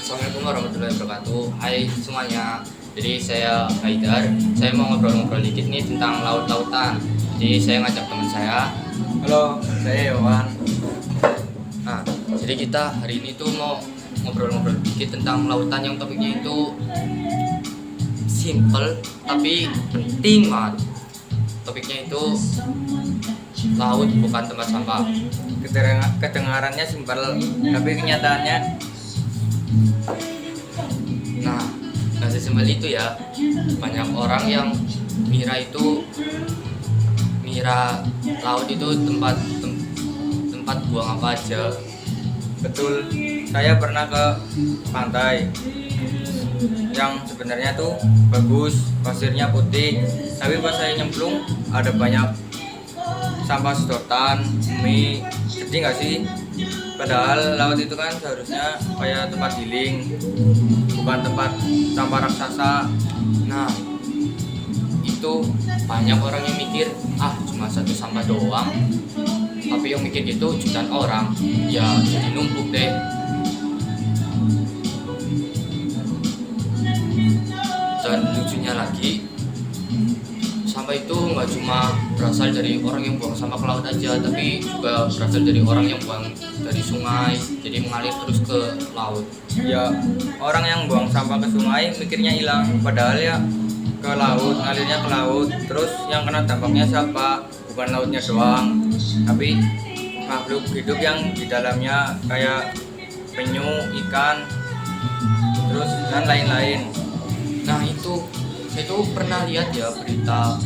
Assalamualaikum warahmatullahi wabarakatuh. Hai semuanya. Jadi saya Haidar. Saya mau ngobrol-ngobrol dikit nih tentang laut-lautan. Jadi saya ngajak teman saya. Halo, saya Yowan. Nah, jadi kita hari ini tuh mau ngobrol-ngobrol dikit tentang lautan yang topiknya itu simple tapi penting banget. Topiknya itu laut bukan tempat sampah. Kedengarannya simpel, tapi kenyataannya Nah, nggak sesimpel itu ya. Banyak orang yang mira laut itu tempat buang apa aja. betul. Saya pernah ke pantai yang sebenarnya tuh bagus, pasirnya putih, tapi pas saya nyemplung ada banyak sampah sedotan, mie. Sedih nggak sih? Padahal laut itu kan seharusnya kayak tempat healing, bukan tempat sampah raksasa. Nah, itu banyak orang yang mikir cuma satu sampah doang, tapi yang mikir gitu jutaan orang, ya jadi numpuk deh. Dan lucunya lagi, sampah itu nggak cuma berasal dari orang yang buang sampah ke laut aja, tapi juga berasal dari orang yang buang dari sungai, jadi mengalir terus ke laut. Ya, orang yang buang sampah ke sungai mikirnya hilang, padahal ya ke laut, ngalirnya ke laut. Terus yang kena dampaknya siapa? Bukan lautnya doang, tapi makhluk hidup yang di dalamnya kayak penyu, ikan, terus dan lain-lain. Nah itu, saya tuh pernah lihat ya berita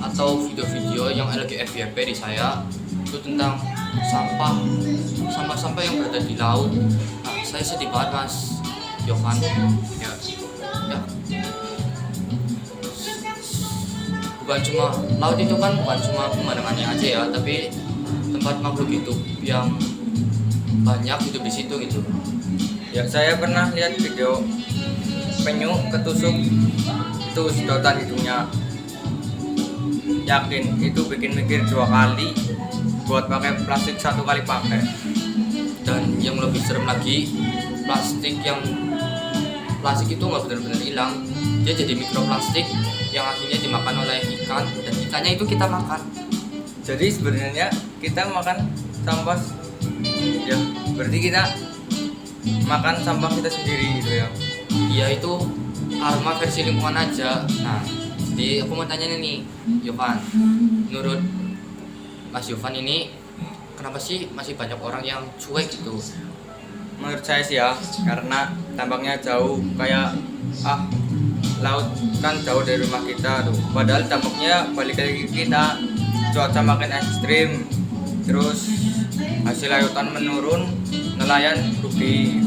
atau video-video yang lagi FYP di saya itu tentang sampah yang berada di laut. Nah, saya sedih banget Mas Yohan. Ya, ya. Bukan cuma laut itu kan bukan cuma pemandangannya aja ya, tapi tempat makhluk hidup yang banyak hidup di situ gitu. Ya, saya pernah lihat video penyu ketusuk itu sedotan hidungnya. Yakin itu bikin mikir 2 kali buat pakai plastik 1 kali pakai. Dan yang lebih serem lagi, plastik itu nggak benar-benar hilang, dia jadi mikroplastik yang akhirnya dimakan oleh ikan, dan ikannya itu kita makan. Jadi sebenarnya kita makan sampah, ya berarti kita makan sampah kita sendiri gitu ya. Ya itu karma versi lingkungan aja. Nah, jadi aku mau tanya nih Yovan, menurut Mas Yovan ini kenapa sih masih banyak orang yang cuek gitu? Menurut saya sih ya, karena tampaknya jauh, kayak laut kan jauh dari rumah kita tuh. Padahal tampaknya balik lagi ke kita, cuaca makin ekstrim, terus hasil lautan menurun, nelayan rugi.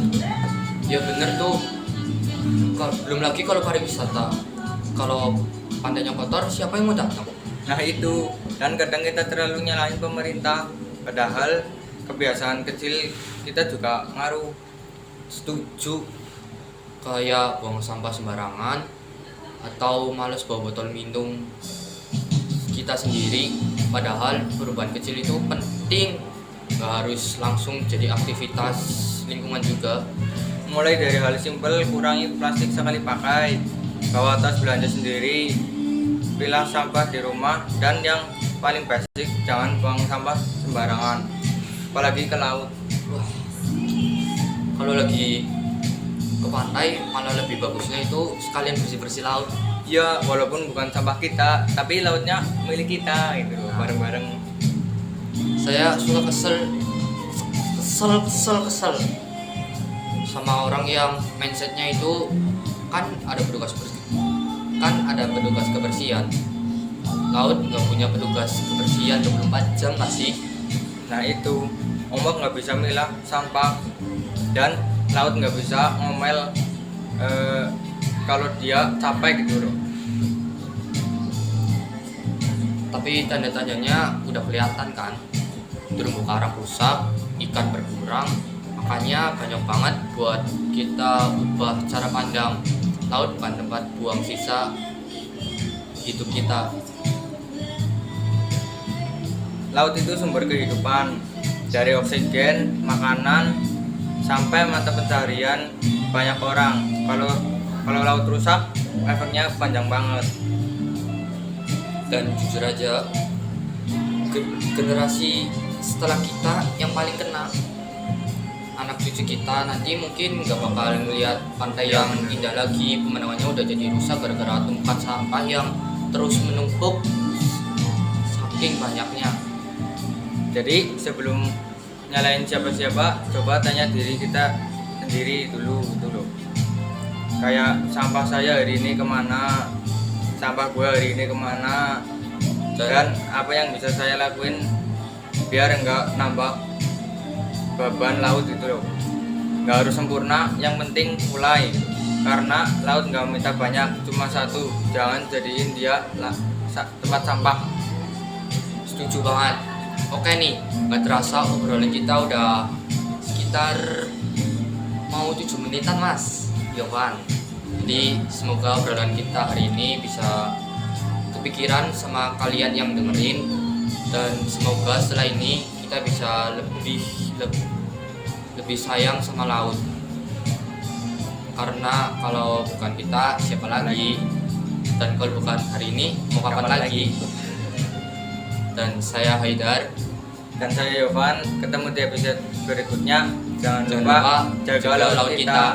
Ya bener tuh. Belum lagi kalau pariwisata, kalau pantainya kotor, siapa yang mau datang? Nah itu, dan kadang kita terlalu nyalahin pemerintah, padahal kebiasaan kecil kita juga ngaruh. Setuju. Kayak buang sampah sembarangan atau males bawa botol minum kita sendiri. Padahal perubahan kecil itu penting, gak harus langsung jadi aktivitas lingkungan juga. Mulai dari hal simpel, kurangi plastik sekali pakai, bawa tas belanja sendiri, pilah sampah di rumah, dan yang paling basic, jangan buang sampah sembarangan, apalagi ke laut. Wah, kalau lagi ke pantai malah lebih bagusnya itu sekalian bersih-bersih laut. Ya walaupun bukan sampah kita, tapi lautnya milik kita gitu loh, bareng-bareng. Saya suka kesel sama orang yang mindsetnya itu kan ada petugas kebersihan. Laut nggak punya petugas kebersihan 24 jam nggak sih? Nah itu, ombak nggak bisa milah sampah, dan laut nggak bisa ngomel kalau dia capek gitu loh. Tapi tanda-tandanya udah kelihatan kan, terumbu karang rusak, ikan berkurang. Makanya banyak banget buat kita ubah cara pandang laut bukan tempat buang sisa hidup kita. Laut itu sumber kehidupan, dari oksigen, makanan, sampai mata pencaharian banyak orang. Kalau laut rusak, efeknya panjang banget. Dan jujur aja, generasi setelah kita yang paling kena. Anak cucu kita nanti mungkin nggak bakal ngelihat pantai yang indah lagi, pemandangannya udah jadi rusak gara-gara tumpukan sampah yang terus menumpuk saking banyaknya. Jadi sebelum nyalain siapa-siapa, coba tanya diri kita sendiri dulu gitu loh. Kayak sampah saya hari ini kemana, sampah gue hari ini kemana, dan apa yang bisa saya lakuin biar enggak nambah beban laut gitu loh. Nggak harus sempurna, yang penting mulai gitu. Karena laut nggak minta banyak, cuma satu, jangan jadiin dia tempat sampah. Setuju banget. Oke nih, nggak terasa obrolan kita udah sekitar mau 7 menitan mas Yovan. Jadi semoga obrolan kita hari ini bisa kepikiran sama kalian yang dengerin, dan semoga setelah ini kita bisa lebih sayang sama laut. Karena kalau bukan kita siapa lagi, dan kalau bukan hari ini mau kapan lagi. Dan saya Haidar, Dan saya Yovan, ketemu di episode berikutnya. Jangan jangan lupa lupa jaga laut kita.